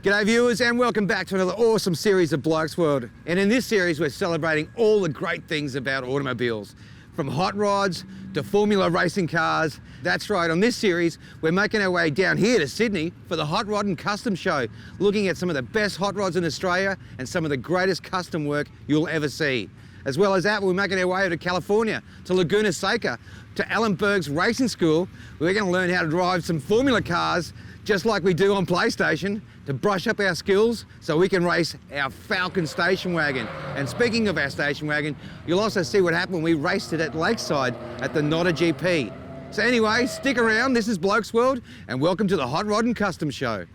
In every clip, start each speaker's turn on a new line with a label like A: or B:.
A: G'day viewers and welcome back to another awesome series of Blokesworld. And in this series we're celebrating all the great things about automobiles. From hot rods to Formula racing cars. That's right, on this series we're making our way down here to Sydney for the Hot Rod and Custom Show, looking at some of the best hot rods in Australia and some of the greatest custom work you'll ever see. As well as that, we're making our way to California, to Laguna Seca, to Allenberg's Racing School. We're going to learn how to drive some Formula cars just like we do on PlayStation, to brush up our skills so we can race our Falcon station wagon. And speaking of our station wagon, you'll also see what happened when we raced it at Lakeside at the Nodder GP. So anyway, stick around, this is Blokesworld, and welcome to the Hot Rod and Custom Show.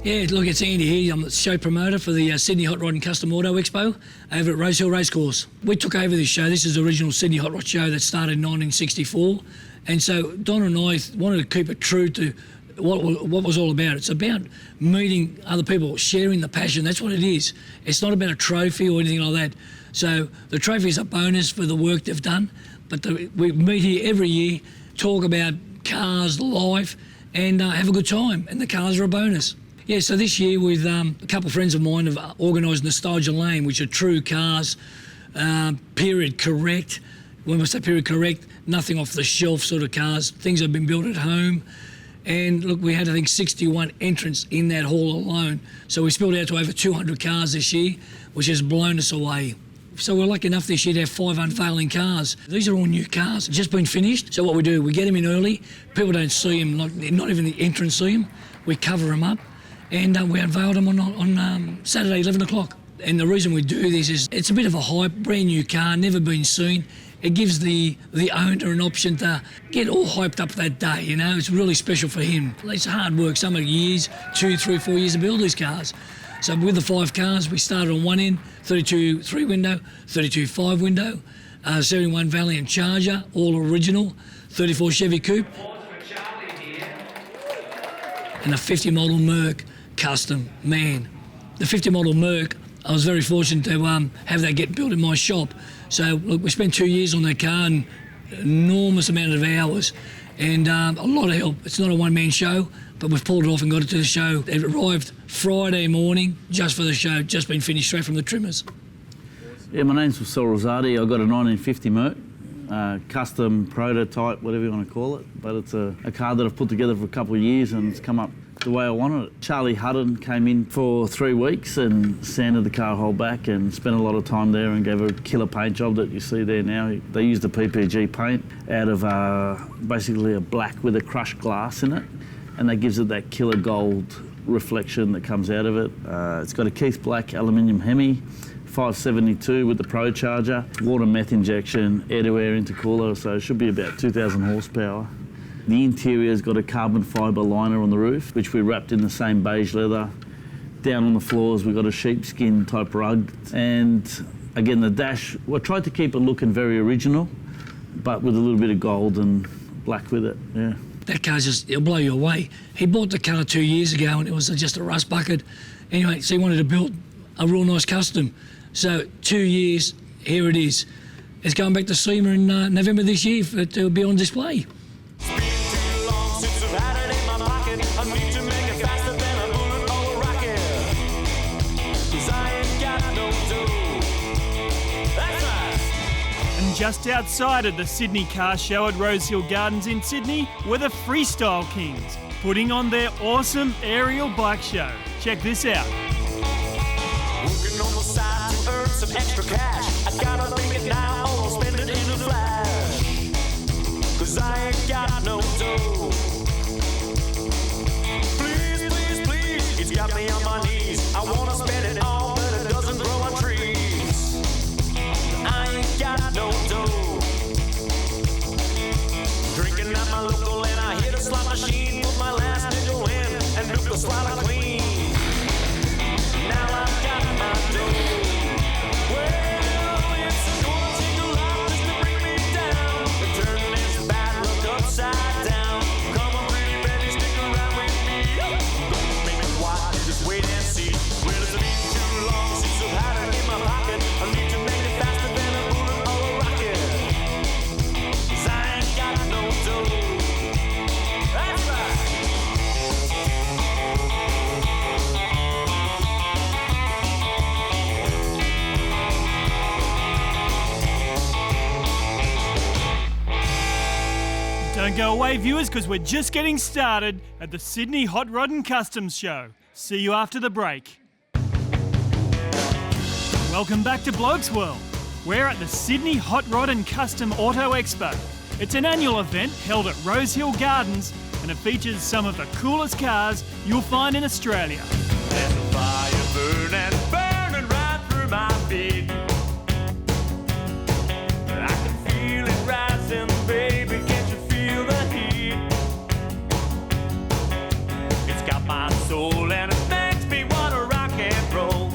B: Yeah, look, it's Andy here. I'm the show promoter for the Sydney Hot Rod and Custom Auto Expo over at Rosehill Racecourse. We took over this show. This is the original Sydney Hot Rod show that started in 1964. And so Don and I wanted to keep it true to what was all about. It's about meeting other people, sharing the passion. That's what it is. It's not about a trophy or anything like that. So the trophy is a bonus for the work they've done. But we meet here every year, talk about cars, life, and have a good time. And the cars are a bonus. Yeah, so this year with a couple of friends of mine have organised Nostalgia Lane, which are true cars, period correct. When we say period correct, nothing off the shelf sort of cars, things that have been built at home. And look, we had, I think, 61 entrants in that hall alone. So we spilled out to over 200 cars this year, which has blown us away. So we're lucky enough this year to have 5 unveiling cars. These are all new cars, just been finished. So what we do, we get them in early. People don't see them, not even the entrants see them. We cover them up. And we unveiled them on Saturday, 11 o'clock. And the reason we do this is it's a bit of a hype, brand new car, never been seen. It gives the owner an option to get all hyped up that day, you know. It's really special for him. It's hard work, some of years, 2, 3, 4 years to build these cars. So with the 5 cars, we started on one end, 32 3-window, 32 5-window, 71 Valiant Charger, all original, 34 Chevy Coupe, and a 50 model Merc custom, man. The 50 model Merc, I was very fortunate to have that get built in my shop. So look, we spent 2 years on that car and enormous amount of hours and a lot of help. It's not a one-man show, but we've pulled it off and got it to the show. It arrived Friday morning just for the show, just been finished straight from the trimmers.
C: Yeah, my name's Phil Rosati. I got a 1950 Merc. Custom prototype, whatever you want to call it, but it's a car that I've put together for a couple of years and it's come up the way I wanted it. Charlie Hutton came in for 3 weeks and sanded the car whole back and spent a lot of time there and gave a killer paint job that you see there now. They used the PPG paint out of basically a black with a crushed glass in it, and that gives it that killer gold reflection that comes out of it. It's got a Keith Black aluminium Hemi, 572 with the Pro Charger, water meth injection, air-to-air intercooler, so it should be about 2,000 horsepower. The interior's got a carbon fibre liner on the roof, which we wrapped in the same beige leather. Down on the floors, we've got a sheepskin type rug. And again, the dash, I tried to keep it looking very original, but with a little bit of gold and black with it, yeah.
B: That car's it'll blow you away. He bought the car 2 years ago and it was just a rust bucket. Anyway, so he wanted to build a real nice custom. So 2 years, here it is. It's going back to SEMA in November this year to be on display.
D: Just outside of the Sydney Car Show at Rosehill Gardens in Sydney were the Freestyle Kings, putting on their awesome aerial bike show. Check this out.
E: Working on the side to earn some extra cash. I gotta make it now or I'll spend it in a flash. 'Cause I ain't got no dough. Please, please, please, it's got me on my knees. I wanna spend it all, but it doesn't grow on trees. I ain't got no dough. Drinking at my local and I hit a slot machine. Put my last nickel in and nuke the slot clean. Now I've got my dough. Well, it's gonna take a lot just to bring me down. And turn this bad luck upside down. Come on, pretty baby, stick around with me. Don't make me watch, just wait and see. Well, it's been too long since I've had it in my pocket. I need to make it faster than a bullet or a rocket. 'Cause I ain't got no dough. That's right.
D: Don't go away, viewers, because we're just getting started at the Sydney Hot Rod and Customs Show. See you after the break. Welcome back to Blokesworld. We're at the Sydney Hot Rod and Custom Auto Expo. It's an annual event held at Rosehill Gardens and it features some of the coolest cars you'll find in Australia.
E: There's a fire burning right through my feet. I can feel it rising, baby, can't you feel the heat? It's got my soul and it makes me wanna rock and roll.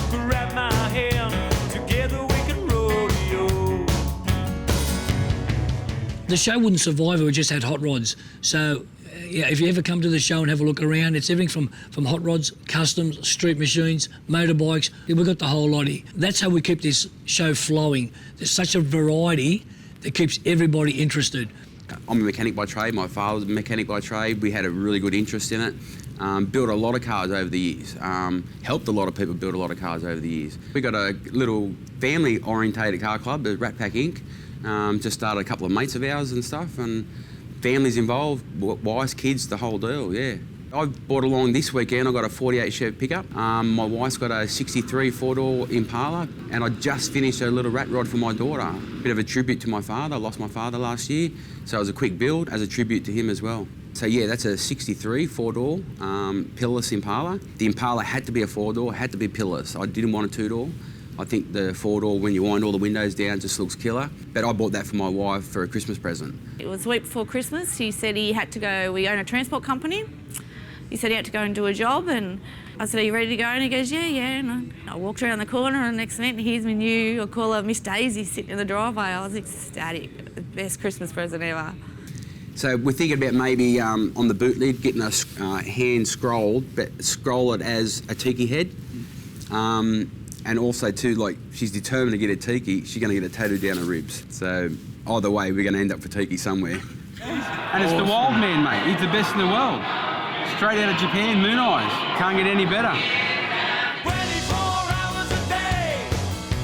E: Grab my hand, together we can rodeo.
B: The show wouldn't survive if we just had hot rods. So, yeah, if you ever come to the show and have a look around, it's everything from hot rods, customs, street machines, motorbikes. We've got the whole lot here. That's how we keep this show flowing. There's such a variety that keeps everybody interested.
F: I'm a mechanic by trade. My father was a mechanic by trade. We had a really good interest in it. Built a lot of cars over the years. Helped a lot of people build a lot of cars over the years. We got a little family-orientated car club, the Rat Pack Inc. Just started a couple of mates of ours and stuff, and families involved, wives, kids, the whole deal, yeah. I brought along this weekend, I got a 48 Chevy pickup. My wife's got a 63 four-door Impala, and I just finished a little rat rod for my daughter. Bit of a tribute to my father. I lost my father last year, so it was a quick build as a tribute to him as well. So yeah, that's a 63 four-door pillarless Impala. The Impala had to be a four-door, had to be pillarless. I didn't want a two-door. I think the four-door, when you wind all the windows down, just looks killer. But I bought that for my wife for a Christmas present.
G: It was the week before Christmas. He said he had to go, we own a transport company. He said he had to go and do a job, and I said, are you ready to go? And he goes, yeah. And I walked around the corner, and next minute, here's my new, I call her Miss Daisy, sitting in the driveway. I was ecstatic. The best Christmas present ever.
F: So we're thinking about maybe on the boot lid, getting a hand scrolled, but scroll it as a tiki head. And also too, like, she's determined to get a tiki, she's going to get a tattoo down her ribs. So either way, we're going to end up for tiki somewhere.
H: And it's the wild man, mate. He's the best in the world. Straight out of Japan, Moon Eyes. Can't get any better.
E: 24 hours a day.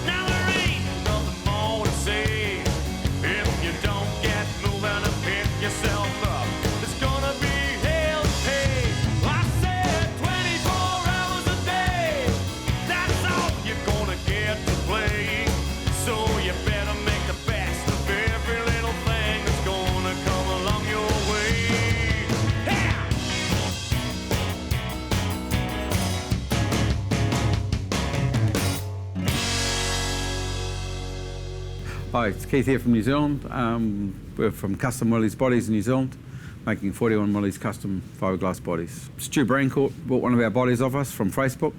E: Now there ain't nothing more to say. If you don't get moving and pick yourself up, it's gonna
I: Hi, it's Keith here from New Zealand. We're from Custom Willys Bodies in New Zealand, making 41 Willys custom fiberglass bodies. Stu Brancourt bought one of our bodies off us from Facebook,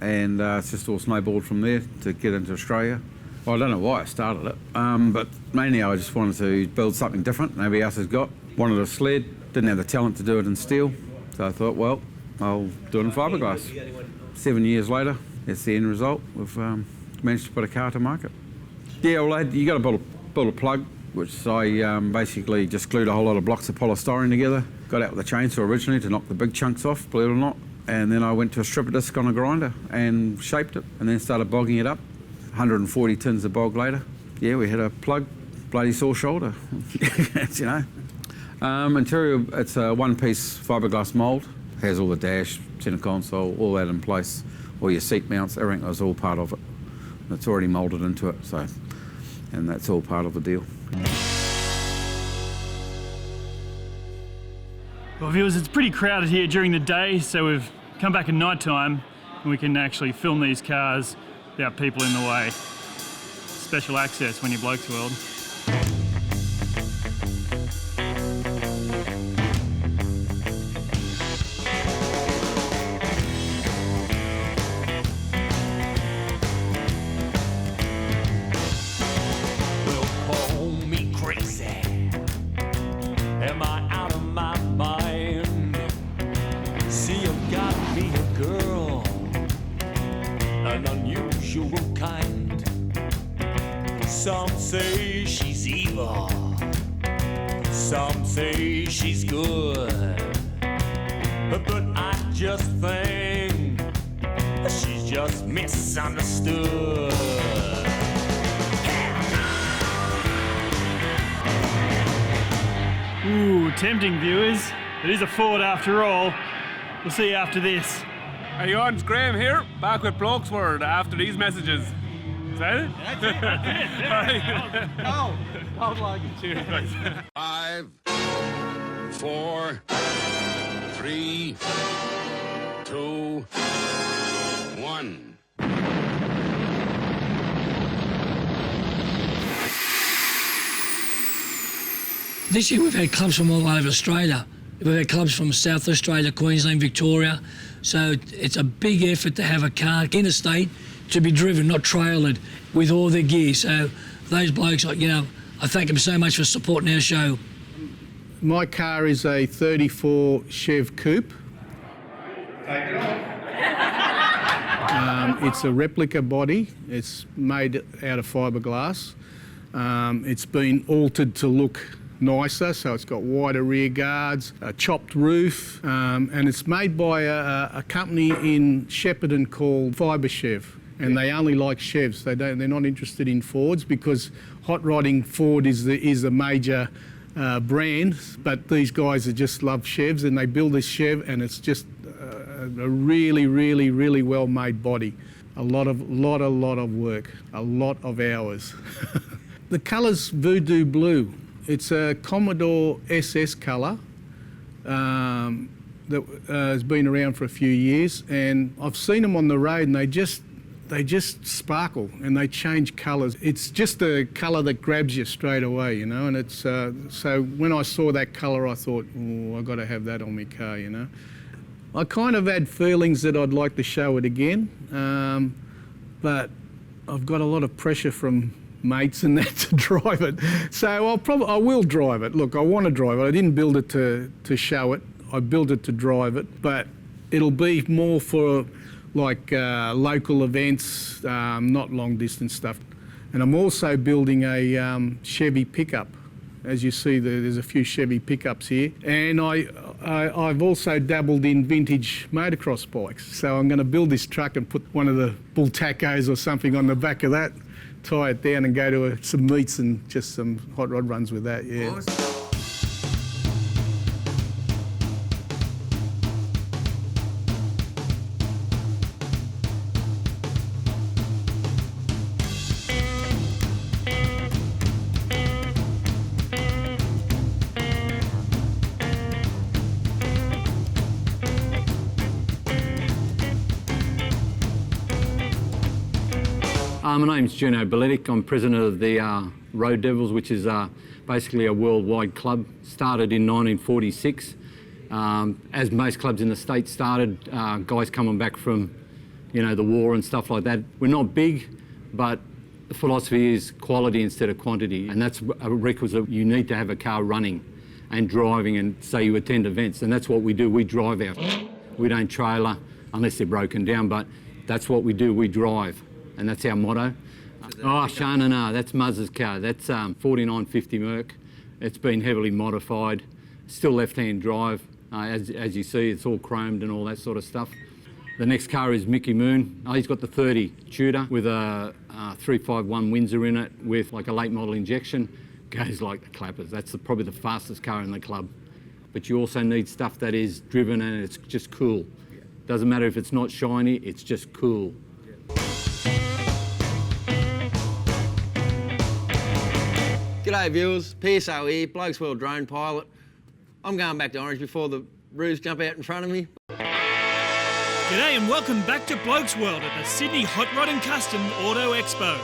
I: and it's just all snowballed from there to get into Australia. Well, I don't know why I started it, but mainly I just wanted to build something different nobody else has got. Wanted a sled, didn't have the talent to do it in steel, so I thought, well, I'll do it in fiberglass. 7 years later, that's the end result. We've managed to put a car to market. Yeah, well, you got to build a plug, which I basically just glued a whole lot of blocks of polystyrene together. Got out with a chainsaw originally to knock the big chunks off, believe it or not. And then I went to a stripper disc on a grinder and shaped it, and then started bogging it up. 140 tins of bog later. Yeah, we had a plug, bloody sore shoulder. You know. Interior, it's a one-piece fiberglass mould. Has all the dash, centre console, all that in place. All your seat mounts, everything was all part of it. It's already moulded into it, so, and that's all part of the deal.
D: Well, viewers, it's pretty crowded here during the day, so we've come back at night time and we can actually film these cars without people in the way. Special access when you're Blokesworld.
E: Some say she's evil, some say she's good, but I just think she's just misunderstood.
D: Ooh, tempting, viewers. It is a Ford after all. We'll see you after this.
J: Hey, on, it's Graham here, back with Blokesworld after these messages. Is that it?
A: That's it. Yeah. I would like it.
J: Cheers, guys.
K: 5, 4, 3, 2, 1.
B: This year we've had clubs from all over Australia. We've had clubs from South Australia, Queensland, Victoria. So it's a big effort to have a car interstate to be driven, not trailered, with all their gear. So those blokes, you know, I thank them so much for supporting our show.
L: My car is a 34 Chev Coupe. It's a replica body. It's made out of fiberglass. It's been altered to look nicer, so it's got wider rear guards, a chopped roof, and it's made by a company in Shepparton called Fiber Chev. And they only like Chevs. They're not interested in Fords because hot rodding Ford is a major brand, but these guys just love Chevs, and they build this Chev, and it's just a really, really, really well made body. A lot of work, a lot of hours. The colour's Voodoo Blue. It's a Commodore SS colour that has been around for a few years, and I've seen them on the road, and they just sparkle and they change colours. It's just a colour that grabs you straight away, you know, and it's so when I saw that colour I thought, oh, I've got to have that on my car, you know. I kind of had feelings that I'd like to show it again, but I've got a lot of pressure from mates and that to drive it. So I will drive it. Look, I want to drive it. I didn't build it to show it. I built it to drive it, but it'll be more for like local events, not long distance stuff. And I'm also building a Chevy pickup. As you see, there's a few Chevy pickups here. And I've also dabbled in vintage motocross bikes. So I'm going to build this truck and put one of the bull tacos or something on the back of that, tie it down and go to some meets and just some hot rod runs with that, yeah. Awesome.
M: My name's Juno Beletic. I'm president of the Road Devils, which is basically a worldwide club, started in 1946. As most clubs in the States started, guys coming back from, the war and stuff like that. We're not big, but the philosophy is quality instead of quantity, and that's a requisite. You need to have a car running and driving, and say you attend events, and that's what we do. We drive our. We don't trailer unless they're broken down, but that's what we do. We drive, and that's our motto. Shana, that's Muzz's car. That's 4950 Merc. It's been heavily modified. Still left-hand drive. As you see, it's all chromed and all that sort of stuff. The next car is Mickey Moon. He's got the 30 Tudor with a 351 Windsor in it with like a late model injection. Goes like the clappers. That's probably the fastest car in the club. But you also need stuff that is driven and it's just cool. Doesn't matter if it's not shiny, it's just cool.
N: G'day viewers, PSO here, Blokesworld drone pilot. I'm going back to Orange before the roofs jump out in front of me.
D: G'day and welcome back to Blokesworld at the Sydney Hot Rod and Custom Auto Expo.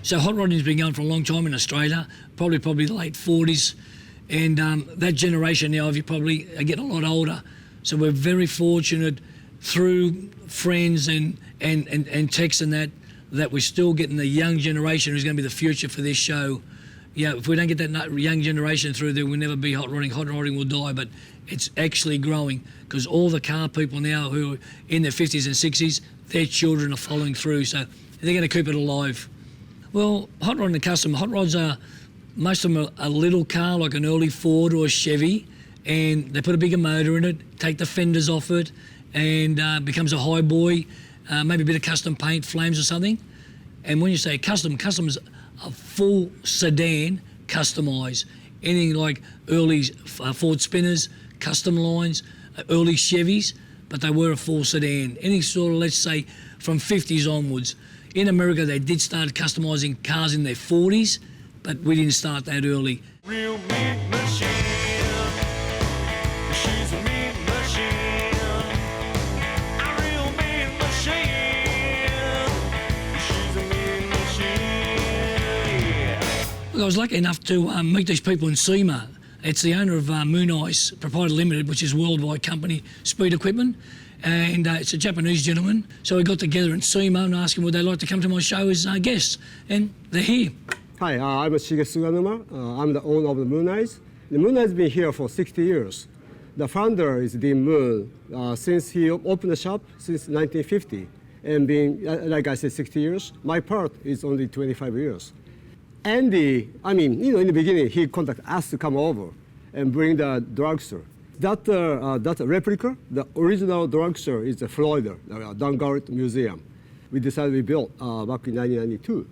B: So hot rodding's been going for a long time in Australia, probably the late 40s. And that generation now, you probably are getting a lot older. So we're very fortunate through friends and texts and that we're still getting the young generation who's going to be the future for this show. Yeah, if we don't get that young generation through, there will never be hot rodding. Hot rodding will die, but it's actually growing because all the car people now who are in their 50s and 60s, their children are following through. So they're going to keep it alive. Well, hot rod and custom, hot rods are, most of them are a little car like an early Ford or a Chevy, and they put a bigger motor in it, take the fenders off it, and becomes a high boy, maybe a bit of custom paint, flames or something. And when you say custom is a full sedan customised. Anything like early Ford Spinners, custom lines, early Chevys, but they were a full sedan. Any sort of, let's say, from 50s onwards. In America, they did start customising cars in their 40s, but we didn't start that early.
E: Real meat machine. She's a meat machine. A real meat machine. She's a meat machine.
B: Look, I was lucky enough to meet these people in SEMA. It's the owner of Moon Ice Proprietary Limited, which is a worldwide company, Speed Equipment. And it's a Japanese gentleman. So we got together in SEMA and asked him would they like to come to my show as guests. And they're here.
O: Hi, I'm Shigesu Suganuma. I'm the owner of the Moon Eyes. The Moon Eyes has been here for 60 years. The founder is Dean Moon. Since he opened the shop since 1950, and being, like I said, 60 years, my part is only 25 years. Andy, in the beginning, he contacted us to come over and bring the dragster. That replica, the original dragster is the Florida, the Dungarrett Museum. We decided we built back in 1992.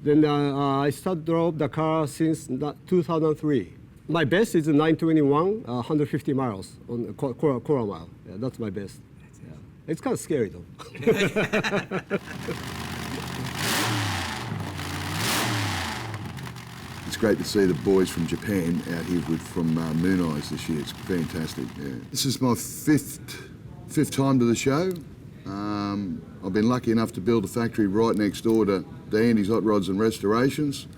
O: Then I started drove the car since 2003. My best is 921, 150 miles on quarter mile. Yeah, that's my best. Yeah. It's kind of scary though.
P: It's great to see the boys from Japan out here from Moon Eyes this year. It's fantastic. Yeah. This is my fifth time to the show. I've been lucky enough to build a factory right next door to Andy's Hot Rods and Restorations.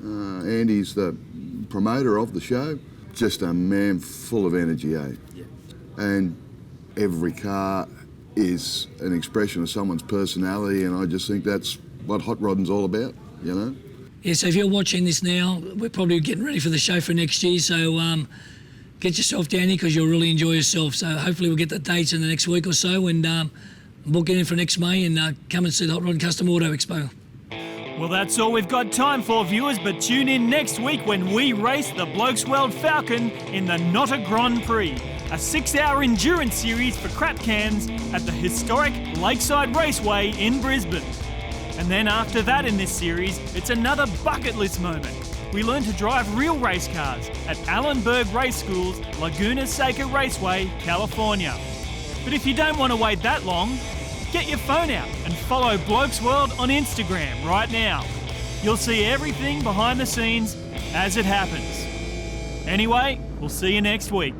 P: Andy's the promoter of the show. Just a man full of energy, eh? Yeah. And every car is an expression of someone's personality, and I just think that's what hot rodding's all about, you know?
B: Yeah, so if you're watching this now, we're probably getting ready for the show for next year, so get yourself down here because you'll really enjoy yourself. So hopefully we'll get the dates in the next week or so and book it in for next May and come and see the Hot Rod and Custom Auto Expo.
D: Well, that's all we've got time for, viewers, but tune in next week when we race the Blokesworld Falcon in the Notta Grand Prix, a 6-hour endurance series for crap cans at the historic Lakeside Raceway in Brisbane. And then after that in this series, it's another bucket list moment. We learn to drive real race cars at Allenberg Race School's Laguna Seca Raceway, California. But if you don't want to wait that long, Get your phone out and follow Blokesworld on Instagram right now. You'll see everything behind the scenes as it happens. Anyway, we'll see you next week.